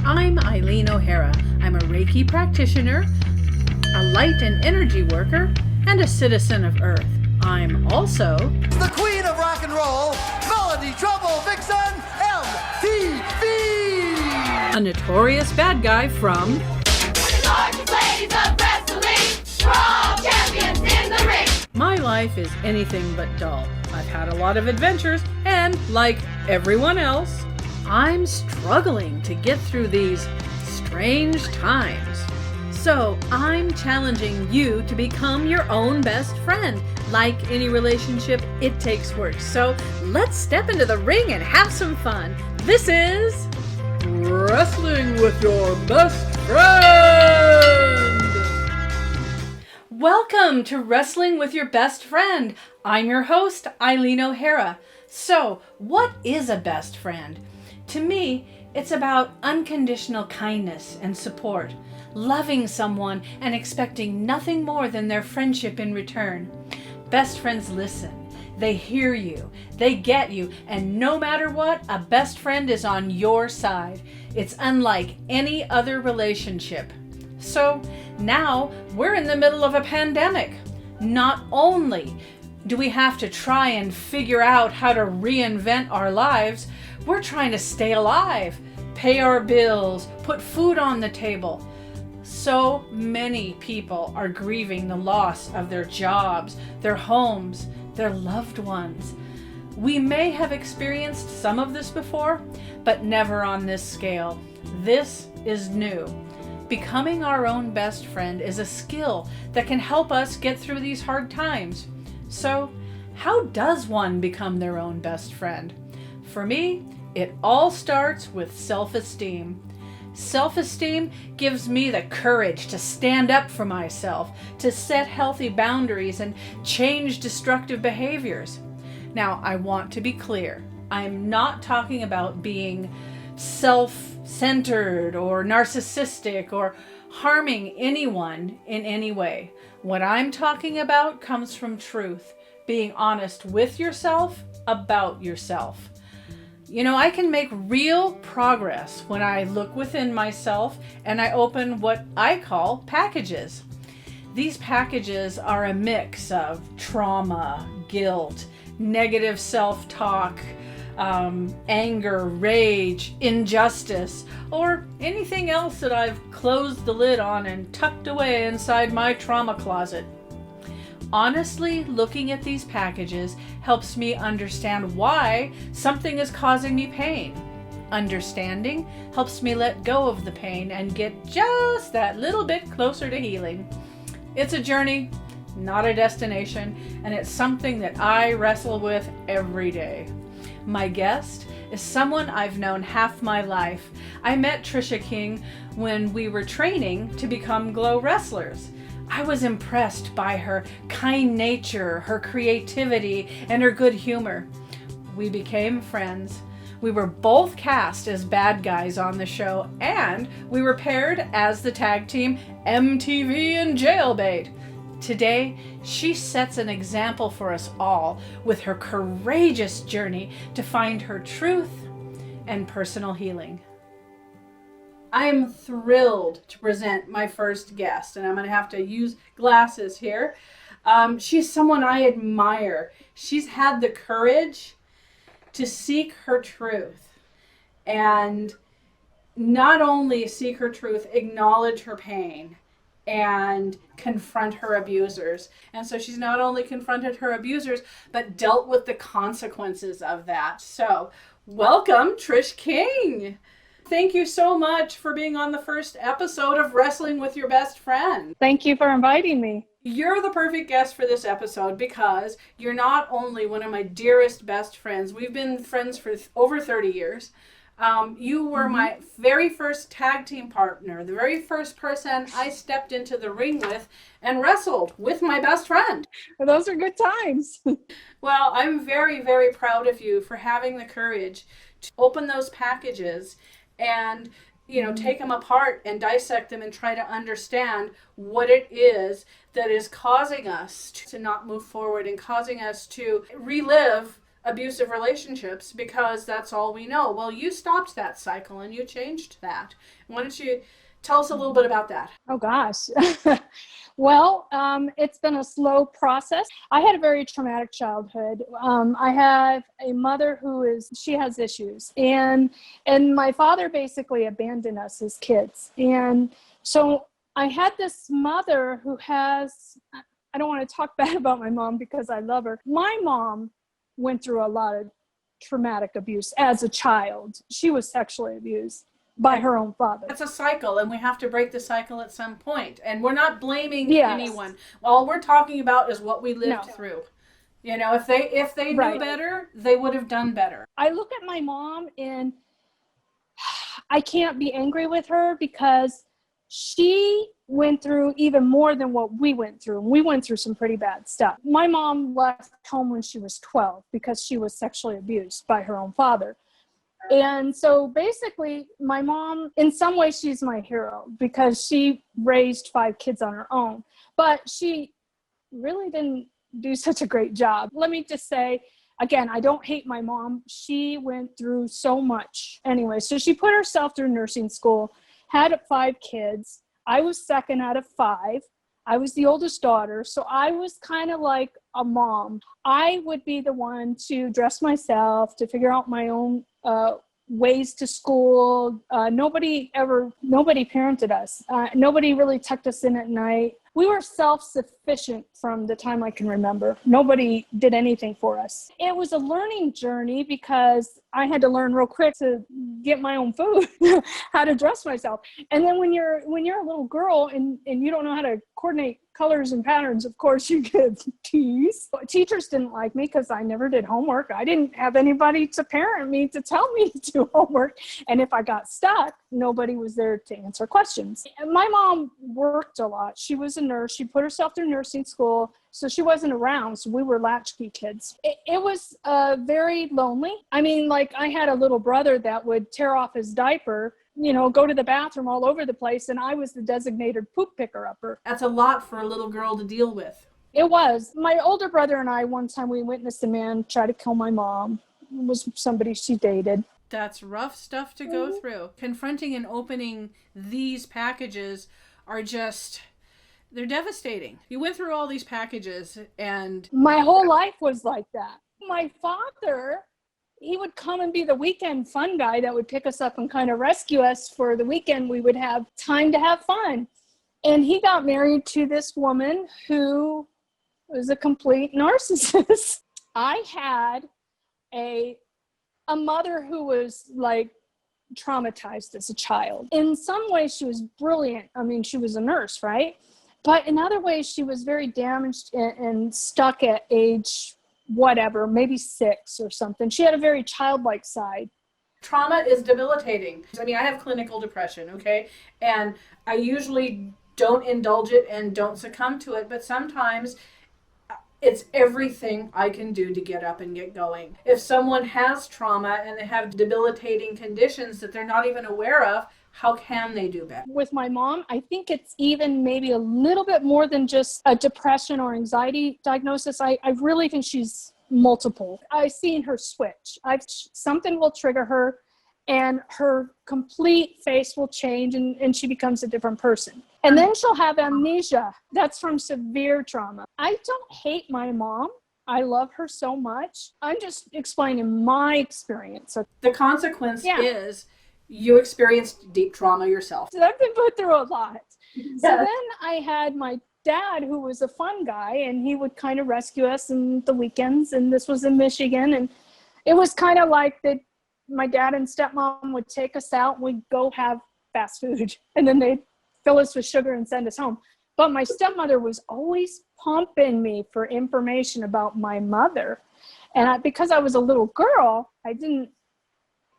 I'm Eileen O'Hara. I'm a Reiki Practitioner, a light and energy worker, and a citizen of Earth. I'm also the Queen of Rock and Roll, Melody Trouble Vixen, MTV! A notorious bad guy from My life is anything but dull. I've had a lot of adventures, and like everyone else, I'm struggling to get through these strange times. So I'm challenging you to become your own best friend. Like any relationship, it takes work. So let's step into the ring and have some fun. This is Wrestling with Your Best Friend. Welcome to Wrestling with Your Best Friend. I'm your host, Eileen O'Hara. So, what is a best friend? To me, it's about unconditional kindness and support, loving someone and expecting nothing more than their friendship in return. Best friends listen, they hear you, they get you, and no matter what, a best friend is on your side. It's unlike any other relationship. So now we're in the middle of a pandemic. Not only do we have to try and figure out how to reinvent our lives, we're trying to stay alive, pay our bills, put food on the table. So many people are grieving the loss of their jobs, their homes, their loved ones. We may have experienced some of this before, but never on this scale. This is new. Becoming our own best friend is a skill that can help us get through these hard times. So, how does one become their own best friend? For me, it all starts with self-esteem. Self-esteem gives me the courage to stand up for myself, to set healthy boundaries and change destructive behaviors. Now, I want to be clear. I'm not talking about being self-centered or narcissistic or harming anyone in any way. What I'm talking about comes from truth, being honest with yourself about yourself. You know, I can make real progress when I look within myself and I open what I call packages. These packages are a mix of trauma, guilt, negative self-talk, anger, rage, injustice, or anything else that I've closed the lid on and tucked away inside my trauma closet. Honestly, looking at these packages helps me understand why something is causing me pain. Understanding helps me let go of the pain and get just that little bit closer to healing. It's a journey, not a destination, and it's something that I wrestle with every day. My guest is someone I've known half my life. I met Trisha King when we were training to become GLOW Wrestlers. I was impressed by her kind nature, her creativity, and her good humor. We became friends. We were both cast as bad guys on the show, and we were paired as the tag team MTV and Jailbait. Today, she sets an example for us all with her courageous journey to find her truth and personal healing. I am thrilled to present my first guest, and I'm going to have to use glasses here. She's someone I admire. She's had the courage to seek her truth, and not only seek her truth, acknowledge her pain and confront her abusers. And so she's not only confronted her abusers, but dealt with the consequences of that. So welcome, Trish King. Thank you so much for being on the first episode of Wrestling with Your Best Friend. Thank you for inviting me. You're the perfect guest for this episode because you're not only one of my dearest best friends. We've been friends for over 30 years. You were my very first tag team partner, the very first person I stepped into the ring with and wrestled with my best friend. Well, those are good times. Well, I'm very, very proud of you for having the courage to open those packages and, you know, take them apart and dissect them and try to understand what it is that is causing us to not move forward and causing us to relive abusive relationships because that's all we know. Well, you stopped that cycle and you changed that. Why don't you tell us a little bit about that? Oh gosh. Well, it's been a slow process. I had a very traumatic childhood. I have a mother she has issues, and my father basically abandoned us as kids. And so I had this mother who I don't want to talk bad about my mom because I love her. My mom went through a lot of traumatic abuse as a child. She was sexually abused by her own father. It's a cycle, and we have to break the cycle at some point. And we're not blaming Yes. anyone. All we're talking about is what we lived through. You know, if they knew better, they would have done better. I look at my mom and I can't be angry with her because she went through even more than what we went through. We went through some pretty bad stuff. My mom left home when she was 12 because she was sexually abused by her own father. And so basically, my mom, in some ways, she's my hero because she raised 5 kids on her own. But she really didn't do such a great job. Let me just say, again, I don't hate my mom. She went through so much. Anyway, so she put herself through nursing school, had 5 kids. I was second out of 5. I was the oldest daughter, so I was kind of like a mom. I would be the one to dress myself, to figure out my own ways to school. Nobody parented us. Nobody really tucked us in at night. We were self-sufficient from the time I can remember. Nobody did anything for us. It was a learning journey because I had to learn real quick to get my own food, how to dress myself. And then when you're a little girl and you don't know how to coordinate colors and patterns, of course you get teased. Teachers didn't like me because I never did homework. I didn't have anybody to parent me to tell me to do homework. And if I got stuck, nobody was there to answer questions. And my mom worked a lot. She was a nurse. She put herself through nursing school, so she wasn't around. So we were latchkey kids. It was very lonely. I mean, like I had a little brother that would tear off his diaper, go to the bathroom all over the place, and I was the designated poop picker-upper. That's a lot for a little girl to deal with. It was. My older brother and I, one time we witnessed a man try to kill my mom. It was somebody she dated. That's rough stuff to go through. Confronting and opening these packages are they're devastating. You went through all these packages and... My whole life was like that. My father, he would come and be the weekend fun guy that would pick us up and kind of rescue us for the weekend. We would have time to have fun. And he got married to this woman who was a complete narcissist. I had a mother who was like traumatized as a child. In some ways, she was brilliant. I mean, she was a nurse, right? But in other ways, she was very damaged and stuck at age whatever, maybe 6 or something. She had a very childlike side. Trauma is debilitating. I mean, I have clinical depression, okay? And I usually don't indulge it and don't succumb to it, but sometimes it's everything I can do to get up and get going. If someone has trauma and they have debilitating conditions that they're not even aware of, how can they do better? With my mom, I think it's even maybe a little bit more than just a depression or anxiety diagnosis. I really think she's multiple. I've seen her switch. Something will trigger her and her complete face will change and she becomes a different person. And then she'll have amnesia. That's from severe trauma. I don't hate my mom. I love her so much. I'm just explaining my experience. The consequence is you experienced deep trauma yourself. So I've been put through a lot. So then I had my dad, who was a fun guy, and he would kind of rescue us in the weekends. And this was in Michigan. And it was kind of like that my dad and stepmom would take us out and we'd go have fast food. And then they'd fill us with sugar and send us home. But my stepmother was always pumping me for information about my mother. And because I was a little girl,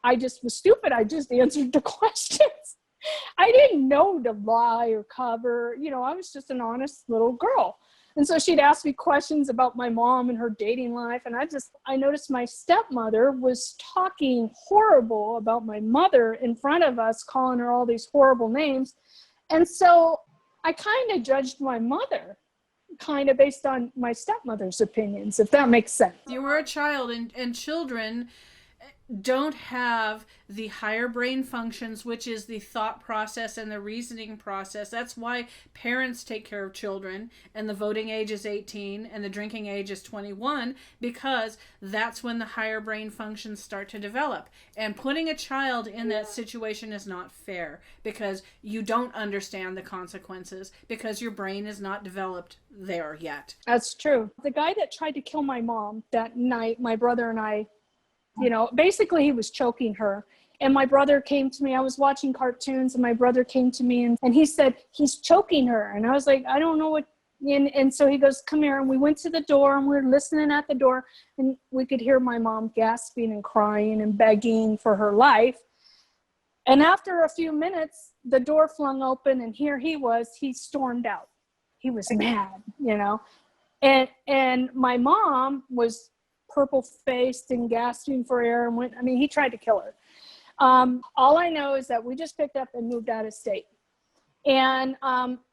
I just was stupid. I just answered the questions. I didn't know to lie or cover. I was just an honest little girl. And so she'd ask me questions about my mom and her dating life. And I noticed my stepmother was talking horrible about my mother in front of us, calling her all these horrible names. And so I kind of judged my mother kind of based on my stepmother's opinions, if that makes sense. You were a child, and children don't have the higher brain functions, which is the thought process and the reasoning process. That's why parents take care of children, and the voting age is 18 and the drinking age is 21, because that's when the higher brain functions start to develop. And putting a child in that situation is not fair, because you don't understand the consequences, because your brain is not developed there yet. That's true. The guy that tried to kill my mom that night, my brother and I, basically he was choking her. And my brother came to me. I was watching cartoons, and my brother came to me and he said, he's choking her. And I was like, I don't know what. And so he goes, come here. And we went to the door, and we were listening at the door, and we could hear my mom gasping and crying and begging for her life. And after a few minutes, the door flung open, and here he was. He stormed out. He was mad, And my mom was purple-faced and gasping for air, and he tried to kill her. All I know is that we just picked up and moved out of state. And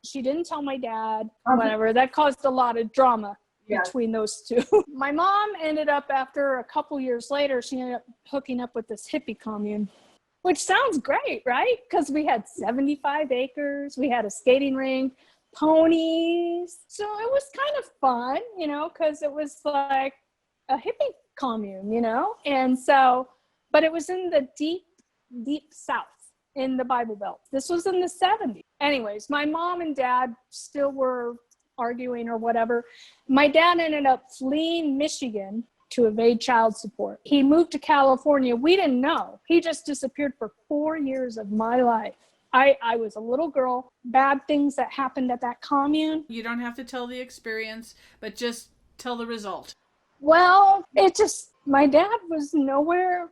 she didn't tell my dad, whatever. That caused a lot of drama between those two. My mom ended up, after a couple years later, she ended up hooking up with this hippie commune, which sounds great, right? Because we had 75 acres, we had a skating rink, ponies. So it was kind of fun, because it was like a hippie commune, And so, but it was in the deep South, in the Bible Belt. This was in the 70s. Anyways, my mom and dad still were arguing or whatever. My dad ended up fleeing Michigan to evade child support. He moved to California. We didn't know. He just disappeared for 4 years of my life. I was a little girl. Bad things that happened at that commune. You don't have to tell the experience, but just tell the result. Well, my dad was nowhere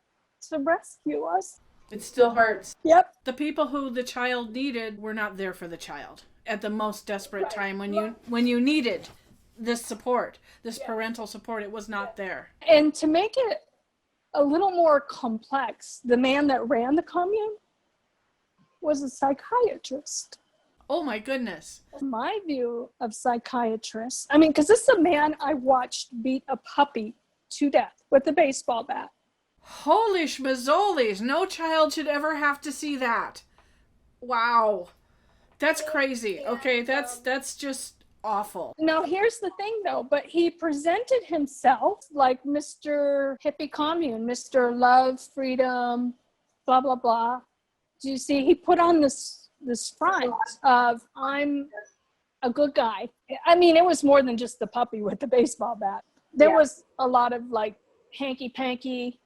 to rescue us. It still hurts. Yep. The people who the child needed were not there for the child at the most desperate time when you needed this support, this parental support. It was not there. And to make it a little more complex, the man that ran the commune was a psychiatrist. Oh my goodness. My view of psychiatrists, because this is a man I watched beat a puppy to death with a baseball bat. Holy schmazzoles. No child should ever have to see that. Wow. That's crazy. Okay, that's just awful. Now, here's the thing, though. But he presented himself like Mr. Hippie Commune, Mr. Love, Freedom, blah, blah, blah. Do you see? He put on this front of, I'm a good guy. It was more than just the puppy with the baseball bat. There was a lot of hanky-panky,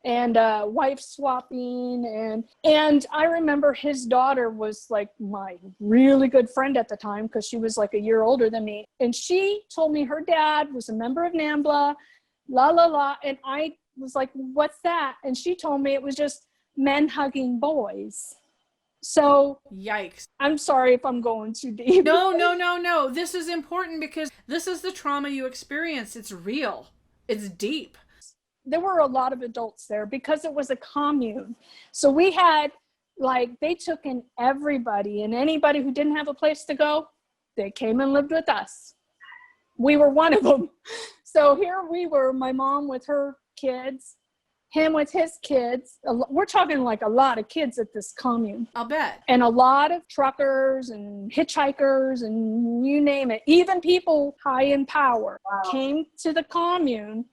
and wife swapping. And I remember his daughter was my really good friend at the time, because she was a year older than me. And she told me her dad was a member of NAMBLA, la, la, la. And I was like, what's that? And she told me it was just men hugging boys. So, yikes. I'm sorry if I'm going too deep. No. This is important, because this is the trauma you experienced. It's real. It's deep. There were a lot of adults there because it was a commune. So we had, they took in everybody, and anybody who didn't have a place to go, they came and lived with us. We were one of them. So here we were, my mom with her kids, him with his kids. We're talking a lot of kids at this commune. I'll bet. And a lot of truckers and hitchhikers and you name it. Even people high in power came to the commune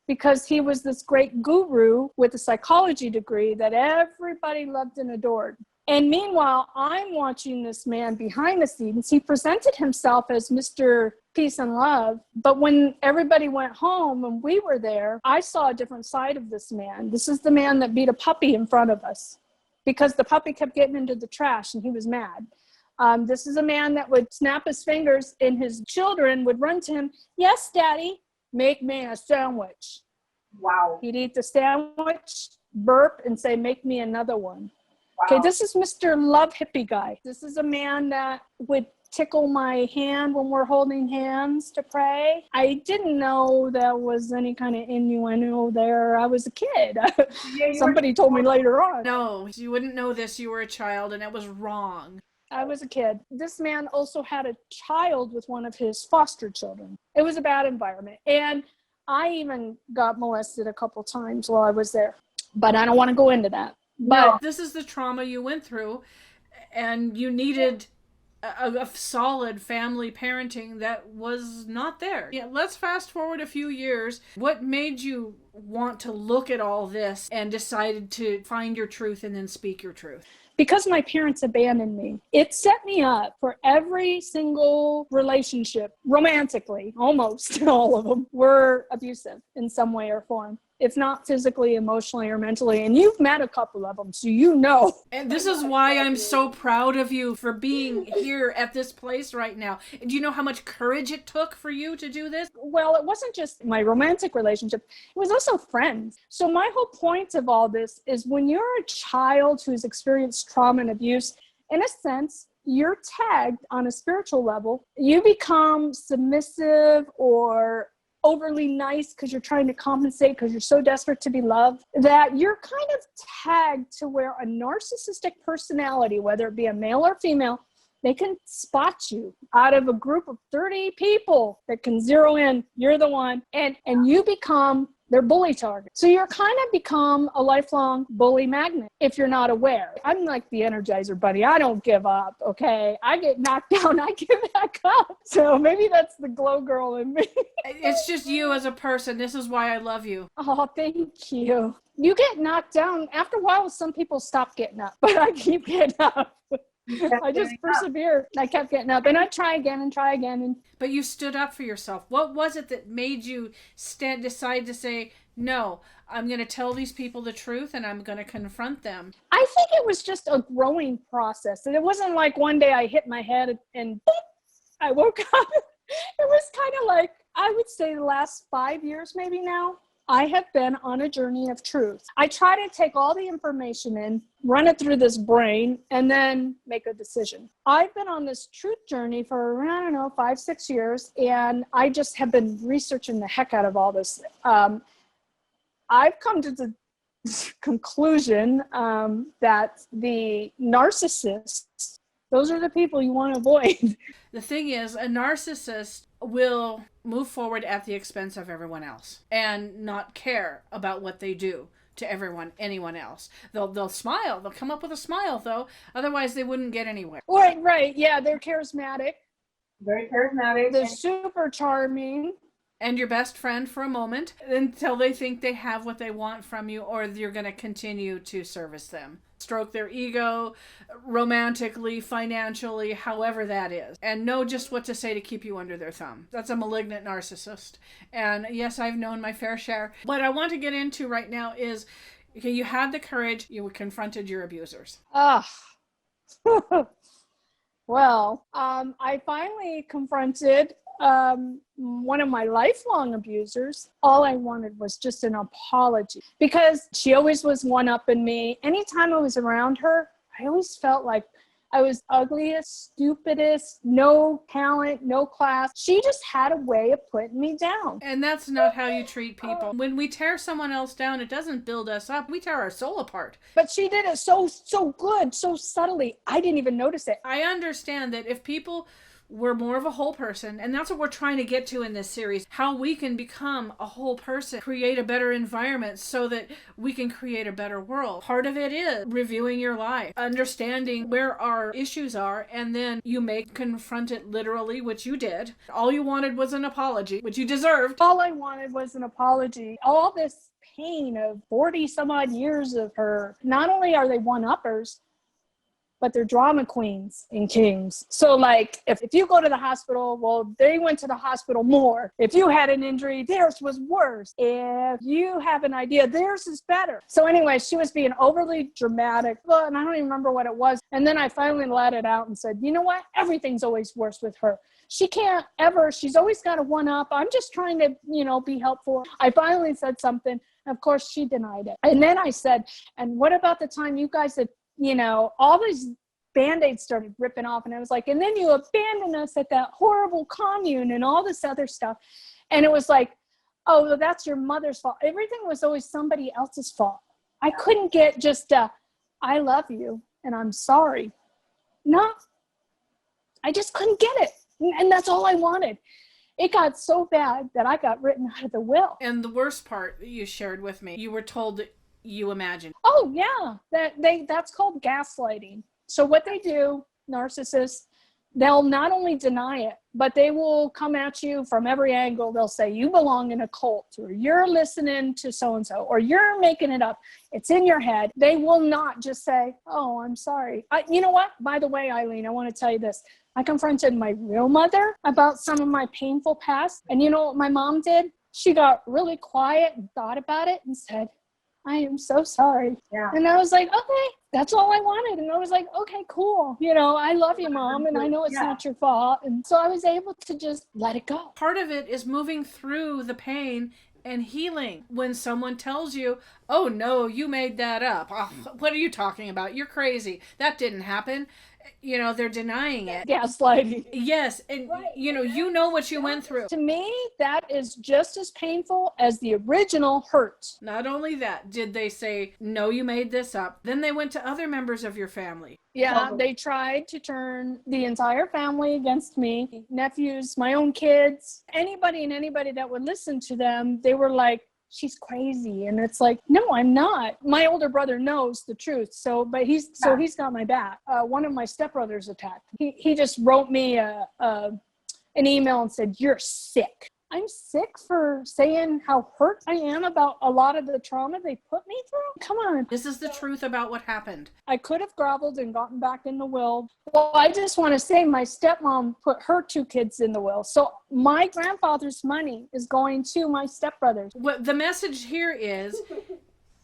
because he was this great guru with a psychology degree that everybody loved and adored. And meanwhile, I'm watching this man behind the scenes. He presented himself as Mr. Peace and Love. But when everybody went home and we were there, I saw a different side of this man. This is the man that beat a puppy in front of us because the puppy kept getting into the trash and he was mad. This is a man that would snap his fingers and his children would run to him. Yes, Daddy, make me a sandwich. Wow. He'd eat the sandwich, burp, and say, make me another one. Wow. Okay, this is Mr. Love Hippie guy. This is a man that would tickle my hand when we're holding hands to pray. I didn't know there was any kind of innuendo there. I was a kid. Somebody told me later on. No, you wouldn't know this. You were a child and it was wrong. I was a kid. This man also had a child with one of his foster children. It was a bad environment. And I even got molested a couple times while I was there. But I don't want to go into that. But this is the trauma you went through, and you needed a solid family parenting that was not there. Yeah, let's fast forward a few years. What made you want to look at all this and decided to find your truth and then speak your truth? Because my parents abandoned me, it set me up for every single relationship, romantically, almost all of them were abusive in some way or form. If not physically, emotionally, or mentally. And you've met a couple of them, so you know. And this is why I'm so proud of you for being here at this place right now. Do you know how much courage it took for you to do this? Well, it wasn't just my romantic relationship. It was also friends. So my whole point of all this is when you're a child who's experienced trauma and abuse, in a sense, you're tagged on a spiritual level. You become submissive or overly nice because you're trying to compensate because you're so desperate to be loved, that you're kind of tagged to where a narcissistic personality, whether it be a male or female, they can spot you out of a group of 30 people that can zero in, you're the one, and you become their bully target. So you're kind of become a lifelong bully magnet if you're not aware. I'm like the Energizer Bunny. I don't give up, okay? I get knocked down, I get back up. So maybe that's the glow girl in me. It's just you as a person. This is why I love you. Oh, thank you. You get knocked down. After a while, some people stop getting up, but I keep getting up. I just persevered. I kept getting up, and I try again and try again. But you stood up for yourself. What was it that made you decide to say, no, I'm going to tell these people the truth and I'm going to confront them? I think it was just a growing process. And it wasn't like one day I hit my head and I woke up. It was kind of like, I would say the last 5 years maybe now, I have been on a journey of truth. I try to take all the information in, run it through this brain, and then make a decision. I've been on this truth journey for, 5-6 years, and I just have been researching the heck out of all this. I've come to the conclusion that the narcissists, those are the people you want to avoid. The thing is, a narcissist will move forward at the expense of everyone else and not care about what they do to anyone else. They'll smile. They'll come up with a smile, though. Otherwise, they wouldn't get anywhere. Right. Yeah, they're charismatic. Very charismatic. They're super charming. And your best friend for a moment until they think they have what they want from you, or you're going to continue to service them. Stroke their ego romantically, financially, however that is. And know just what to say to keep you under their thumb. That's a malignant narcissist. And yes, I've known my fair share. What I want to get into right now is, okay, you had the courage, you confronted your abusers. Well, I finally confronted one of my lifelong abusers. All I wanted was just an apology because she always was one-upping me. Anytime I was around her, I always felt like I was ugliest, stupidest, no talent, no class. She just had a way of putting me down. And that's not how you treat people. When we tear someone else down, it doesn't build us up. We tear our soul apart. But she did it so good, so subtly. I didn't even notice it. I understand that if people were more of a whole person, and that's what we're trying to get to in this series, how we can become a whole person, create a better environment so that we can create a better world. Part of it is reviewing your life, understanding where our issues are, and then you may confront it literally, which you did. All you wanted was an apology, which you deserved. All I wanted was an apology. All this pain of 40 some odd years of her, not only are they one-uppers, but they're drama queens and kings. So like, if you go to the hospital, well, they went to the hospital more. If you had an injury, theirs was worse. If you have an idea, theirs is better. So anyway, she was being overly dramatic. Well, and I don't even remember what it was. And then I finally let it out and said, you know what? Everything's always worse with her. She can't ever, she's always got a one-up. I'm just trying to, be helpful. I finally said something. And of course, she denied it. And then I said, and what about the time you guys had, all these Band-Aids started ripping off, and I was like, and then you abandoned us at that horrible commune and all this other stuff. And it was like, oh, well, that's your mother's fault. Everything was always somebody else's fault. I couldn't get just I love you and I'm sorry. No, I just couldn't get it. And that's all I wanted. It got so bad that I got written out of the will. And the worst part you shared with me, you were told that you imagined. Oh yeah, that's called gaslighting. So what they do, narcissists, they'll not only deny it, but they will come at you from every angle. They'll say you belong in a cult, or you're listening to so-and-so, or you're making it up. It's in your head. They will not just say, oh, I'm sorry. You know what? By the way, Eileen, I want to tell you this. I confronted my real mother about some of my painful past. And you know what my mom did? She got really quiet and thought about it and said, I am so sorry. Yeah. And I was like, okay, that's all I wanted. And I was like, okay, cool. You know, I love you, Mom, and I know it's not your fault. And so I was able to just let it go. Part of it is moving through the pain and healing. When someone tells you, oh no, you made that up. Oh, what are you talking about? You're crazy. That didn't happen. You know, they're denying it. Gaslighting. Yes. And you know what you went through. To me, that is just as painful as the original hurt. Not only that, did they say, no, you made this up. Then they went to other members of your family. Yeah, they tried to turn the entire family against me, nephews, my own kids, anybody that would listen to them. They were like, she's crazy. And it's like, no, I'm not. My older brother knows the truth. But he's got my back. One of my stepbrothers attacked. He just wrote me an email and said, you're sick. I'm sick for saying how hurt I am about a lot of the trauma they put me through. Come on. This is the truth about what happened. I could have groveled and gotten back in the will. Well, I just want to say my stepmom put her 2 kids in the will. So my grandfather's money is going to my stepbrothers. What the message here is,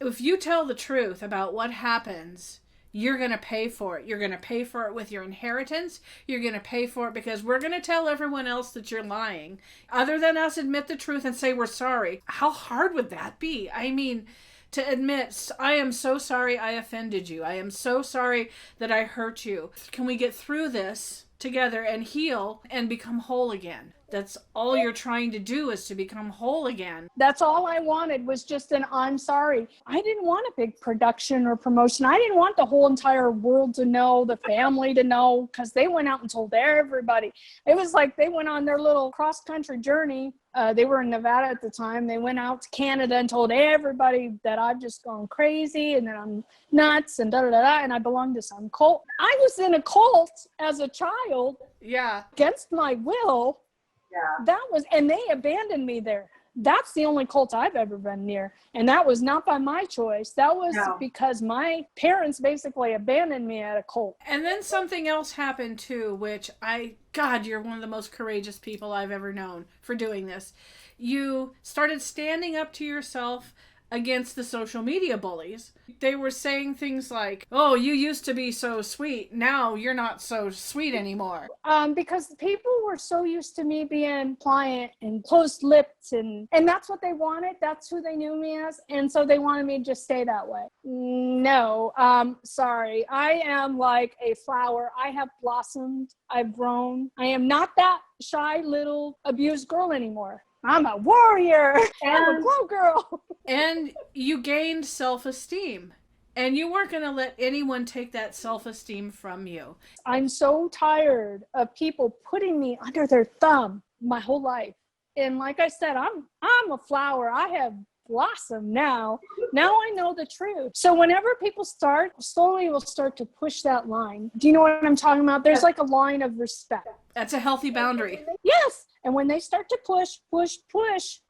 if you tell the truth about what happens, you're going to pay for it. You're going to pay for it with your inheritance. You're going to pay for it because we're going to tell everyone else that you're lying. Other than us admit the truth and say we're sorry. How hard would that be? I mean, to admit, I am so sorry I offended you. I am so sorry that I hurt you. Can we get through this together and heal and become whole again? That's all you're trying to do, is to become whole again. That's all I wanted, was just an I'm sorry. I didn't want a big production or promotion. I didn't want the whole entire world to know, the family to know, because they went out and told everybody. It was like they went on their little cross-country journey. They were in Nevada at the time. They went out to Canada and told everybody that I've just gone crazy and that I'm nuts and da-da-da-da, and I belong to some cult. I was in a cult as a child. Yeah. Against my will. Yeah. And they abandoned me there. That's the only cult I've ever been near. And that was not by my choice. That was because my parents basically abandoned me at a cult. And then something else happened too, which God, you're one of the most courageous people I've ever known for doing this. You started standing up to yourself against the social media bullies. They were saying things like, oh, you used to be so sweet. Now you're not so sweet anymore. Because people were so used to me being pliant and close-lipped, and that's what they wanted. That's who they knew me as. And so they wanted me to just stay that way. No, sorry. I am like a flower. I have blossomed. I've grown. I am not that shy little abused girl anymore. I'm a warrior. I'm a glow girl. And you gained self-esteem. And you weren't going to let anyone take that self-esteem from you. I'm so tired of people putting me under their thumb my whole life. And like I said, I'm a flower. I have blossomed now. Now I know the truth. So whenever people slowly will start to push that line. Do you know what I'm talking about? There's like a line of respect. That's a healthy boundary. Yes. And when they start to push,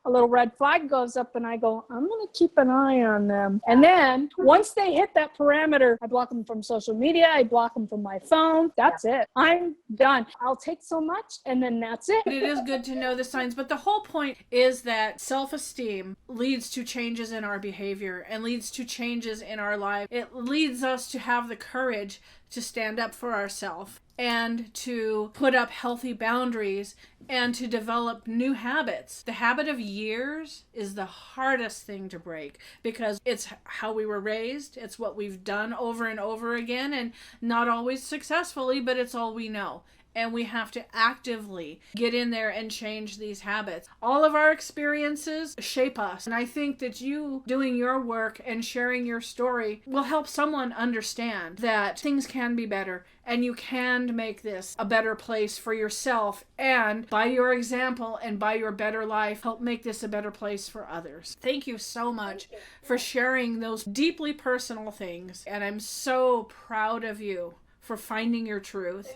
a little red flag goes up and I go, I'm going to keep an eye on them. And then once they hit that parameter, I block them from social media. I block them from my phone. That's it. I'm done. I'll take so much and then that's it. It is good to know the signs. But the whole point is that self-esteem leads to changes in our behavior and leads to changes in our life. It leads us to have the courage to stand up for ourselves and to put up healthy boundaries and to develop new habits. The habit of years is the hardest thing to break because it's how we were raised. It's what we've done over and over again, and not always successfully, but it's all we know. and we have to actively get in there and change these habits. All of our experiences shape us, and I think that you doing your work and sharing your story will help someone understand that things can be better, and you can make this a better place for yourself, and by your example and by your better life, help make this a better place for others. Thank you so much for sharing those deeply personal things, and I'm so proud of you for finding your truth,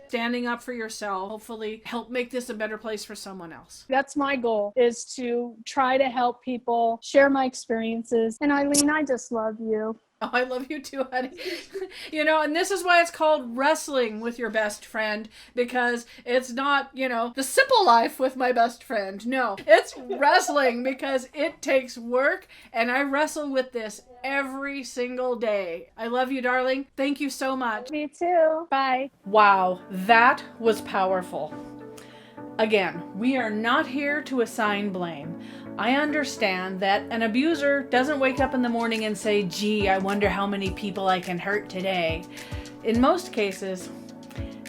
standing up for yourself, hopefully help make this a better place for someone else. That's my goal, is to try to help people, share my experiences. And Eileen, I just love you. Oh, I love you too, honey. And this is why it's called wrestling with your best friend, because it's not, the simple life with my best friend. No, it's wrestling because it takes work, and I wrestle with this every single day. I love you, darling. Thank you so much. Me too. Bye. Wow, that was powerful. Again, we are not here to assign blame. I understand that an abuser doesn't wake up in the morning and say, gee, I wonder how many people I can hurt today. In most cases,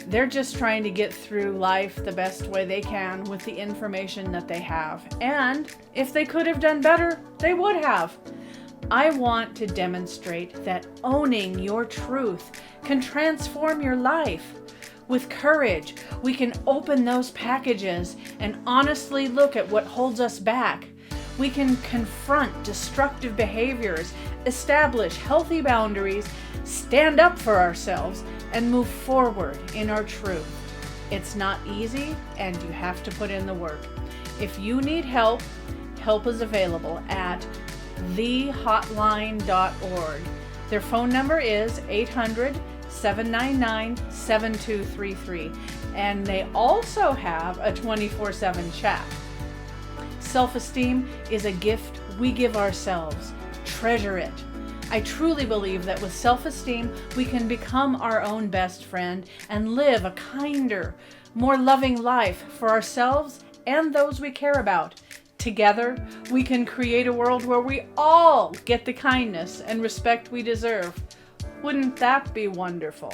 they're just trying to get through life the best way they can with the information that they have. And if they could have done better, they would have. I want to demonstrate that owning your truth can transform your life. With courage, we can open those packages and honestly look at what holds us back. We can confront destructive behaviors, establish healthy boundaries, stand up for ourselves, and move forward in our truth. It's not easy, and you have to put in the work. If you need help, help is available at thehotline.org. Their phone number is 800-799-7233, and they also have a 24/7 chat. Self-esteem is a gift we give ourselves. Treasure it. I truly believe that with self-esteem, we can become our own best friend and live a kinder, more loving life for ourselves and those we care about. Together, we can create a world where we all get the kindness and respect we deserve. Wouldn't that be wonderful?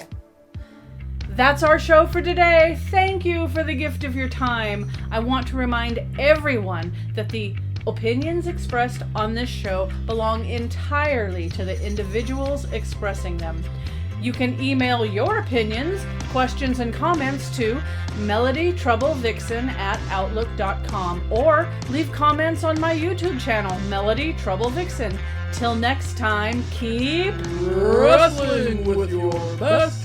That's our show for today. Thank you for the gift of your time. I want to remind everyone that the opinions expressed on this show belong entirely to the individuals expressing them. You can email your opinions, questions, and comments to melodytroublevixen@outlook.com or leave comments on my YouTube channel, Melody Trouble Vixen. Till next time, keep Wrestling with your best